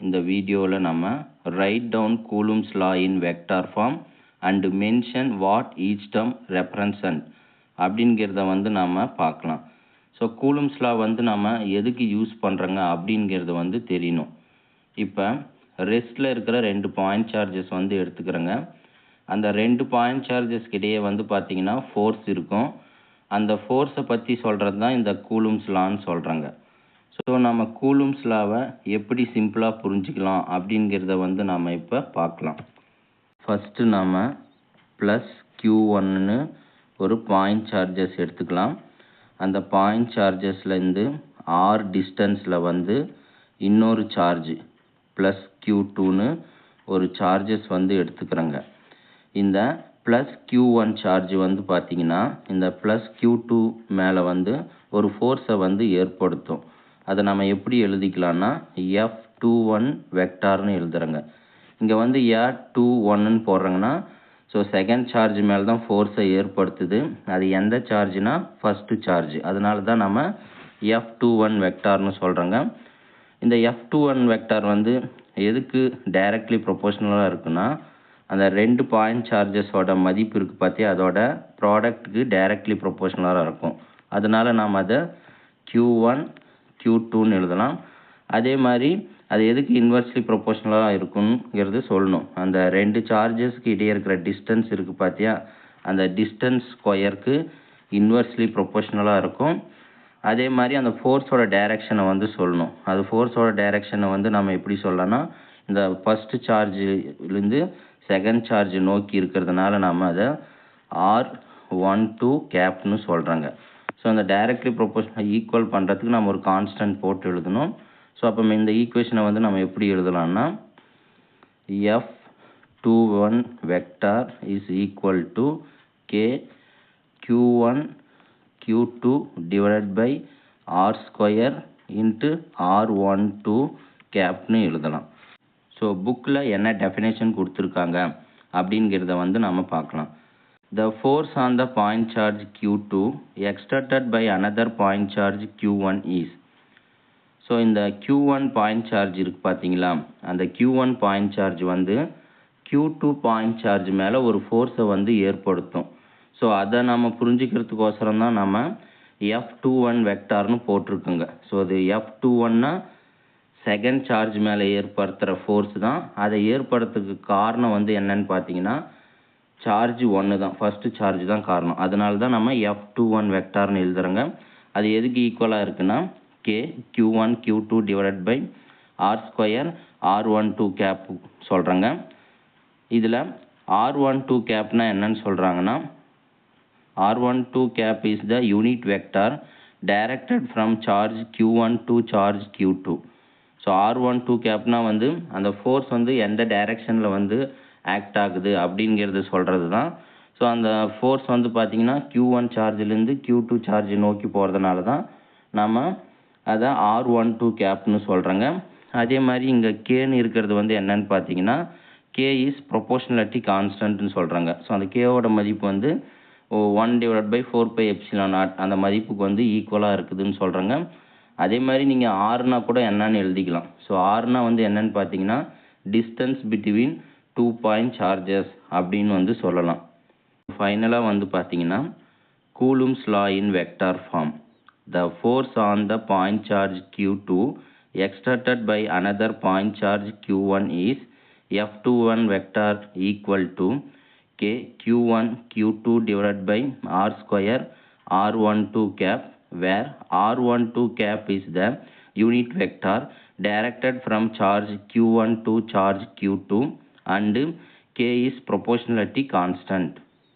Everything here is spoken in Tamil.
இந்த வீடியோவில் நம்ம write down Coulomb's law in vector form and mention what each term represent அப்படிங்கிறத நம்ம பார்க்கலாம். ஸோ Coulomb's law நம்ம எதுக்கு யூஸ் பண்ணுறங்க தெரியணும். இப்போ ரெஸ்ட்டில் இருக்கிற 2 பாயிண்ட் சார்ஜஸ் எடுத்துக்கிறேங்க. அந்த 2 பாயிண்ட் சார்ஜஸ்க்கு இடையே பார்த்தீங்கன்னா ஃபோர்ஸ் இருக்கும். அந்த ஃபோர்ஸை பற்றி சொல்கிறது தான் இந்த Coulomb's lawன்னு சொல்கிறாங்க. ஸோ நம்ம Coulomb's lawவை எப்படி சிம்பிளாக புரிஞ்சிக்கலாம் அப்படிங்கிறத நாம் இப்போ பார்க்கலாம். ஃபஸ்ட்டு நாம் ப்ளஸ் Q1ன்னு ஒரு பாயிண்ட் சார்ஜஸ் எடுத்துக்கலாம். அந்த பாயிண்ட் சார்ஜஸ்லேருந்து R டிஸ்டன்ஸில் இன்னொரு சார்ஜ் ப்ளஸ் Q2ன்னு ஒரு சார்ஜஸ் எடுத்துக்கிறேங்க. இந்த ப்ளஸ் Q1 சார்ஜ் பார்த்தீங்கன்னா இந்த ப்ளஸ் Q2 மேலே ஒரு ஃபோர்ஸை ஏற்படுத்தும். அதை நம்ம எப்படி எழுதிக்கலாம்னா F21 வெக்டார்னு எழுதுறேங்க. இங்கே F21ன்னு போடுறாங்கன்னா ஸோ செகண்ட் சார்ஜ் மேலே தான் ஃபோர்ஸை ஏற்படுத்துது. அது எந்த சார்ஜ்னா ஃபஸ்ட்டு சார்ஜ். அதனால தான் நம்ம F21 வெக்டார்னு சொல்கிறோங்க. இந்த F21 வெக்டார் எதுக்கு டைரக்ட்லி ப்ரொபோஷனலாக இருக்குன்னா அந்த 2 பாயிண்ட் சார்ஜஸோட மதிப்பு இருக்குது பார்த்தியா, அதோட ப்ராடக்ட்டுக்கு டைரக்ட்லி ப்ரொபோஷனலாக இருக்கும். அதனால் நாம் அதை Q1 Q2ன்னு எழுதலாம். அதே மாதிரி அது எதுக்கு இன்வெர்ஸ்லி ப்ரொபோஷனலாக இருக்குங்கிறது சொல்லணும். அந்த 2 சார்ஜஸ்க்கு இடையே இருக்கிற டிஸ்டன்ஸ் இருக்குது பார்த்தியா, அந்த டிஸ்டன்ஸ் ஸ்கொயருக்கு இன்வெர்ஸ்லி ப்ரொபோஷனலாக இருக்கும். அதே மாதிரி அந்த ஃபோர்ஸோட டைரக்ஷனை சொல்லணும். அது ஃபோர்ஸோட டைரக்ஷனை நம்ம எப்படி சொல்லலாம்னா இந்த ஃபஸ்ட்டு சார்ஜிலேருந்து செகண்ட் சார்ஜ் நோக்கி இருக்கிறதுனால நாம் அதை R12 கேப்னு சொல்கிறாங்க. ஸோ அந்த டைரக்ட்லி ப்ரொபோஷனல் ஈக்குவல் பண்ணுறதுக்கு நம்ம ஒரு கான்ஸ்டன்ட் போட்டு எழுதணும். ஸோ அப்போ இந்த ஈக்குவேஷனை நம்ம எப்படி எழுதலாம்னா F21 vector is equal to K Q1 Q2 divided by R square into R12 கேப்னு எழுதலாம். ஸோ புக்கில் என்ன டெஃபினேஷன் கொடுத்துருக்காங்க அப்படிங்கிறத நம்ம பார்க்கலாம். The force on the point charge Q2 exerted by another point charge Q1 is. So இந்த Q1 பாயிண்ட் சார்ஜ் இருக்குது பார்த்தீங்களா, அந்த Q1 point charge Q2 point charge மேலே ஒரு ஃபோர்ஸை ஏற்படுத்தும். ஸோ அதை நம்ம புரிஞ்சுக்கிறதுக்கோசரம் தான் நம்ம F21 வெக்டார்னு போட்டிருக்குங்க. ஸோ அது F21னா செகண்ட் சார்ஜ் மேலே ஏற்படுத்துகிற ஃபோர்ஸ் தான். அதை ஏற்படுத்துறதுக்கு காரணம் என்னன்னு பார்த்தீங்கன்னா சார்ஜ் 1 தான், ஃபஸ்ட்டு சார்ஜ் தான் காரணம். அதனால தான் நம்ம F21 வெக்டார்னு எழுதுறோங்க. அது எதுக்கு ஈக்குவலாக இருக்குன்னா K Q1 Q2 divided by R square R12 cap சொல்கிறேங்க. இதில் R12 கேப்னா என்னன்னு சொல்கிறாங்கன்னா R12 cap is the unit vector directed from charge Q1 to charge Q2. So R12 கேப்னா அந்த ஃபோர்ஸ் எந்த டைரெக்ஷனில் ஆக்ட் ஆகுது அப்படிங்கிறது சொல்கிறது தான். ஸோ அந்த ஃபோர்ஸ் பார்த்தீங்கன்னா Q1 சார்ஜிலேருந்து Q2 சார்ஜ் நோக்கி போகிறதுனால தான் நம்ம அதை R12 கேப்னு சொல்கிறோங்க. அதே மாதிரி இங்கே கேன்னு இருக்கிறது என்னன்னு பார்த்தீங்கன்னா K இஸ் ப்ரொபோஷனலிட்டி கான்ஸ்டன்ட்னு சொல்கிறாங்க. ஸோ அந்த கேவோட மதிப்பு 1 டிவைட் பை 4 எப்சிலான் நாட் அந்த மதிப்புக்கு ஈக்குவலாக இருக்குதுன்னு சொல்கிறாங்க. அதே மாதிரி நீங்கள் ஆர்னா கூட என்னன்னு எழுதிக்கலாம். ஸோ ஆர்னா என்னன்னு பார்த்தீங்கன்னா டிஸ்டன்ஸ் பிட்வீன் 2 பாயிண்ட் சார்ஜஸ் அப்படின்னு சொல்லலாம். ஃபைனலாக பார்த்தீங்கன்னா Coulomb's law in vector form. The force on the point charge Q2 exerted by another point charge Q1 is F21 vector equal to K Q1 Q2 divided by R square R12 cap, where R12 cap is the unit vector directed from charge Q1 to charge Q2 and K is proportionality constant.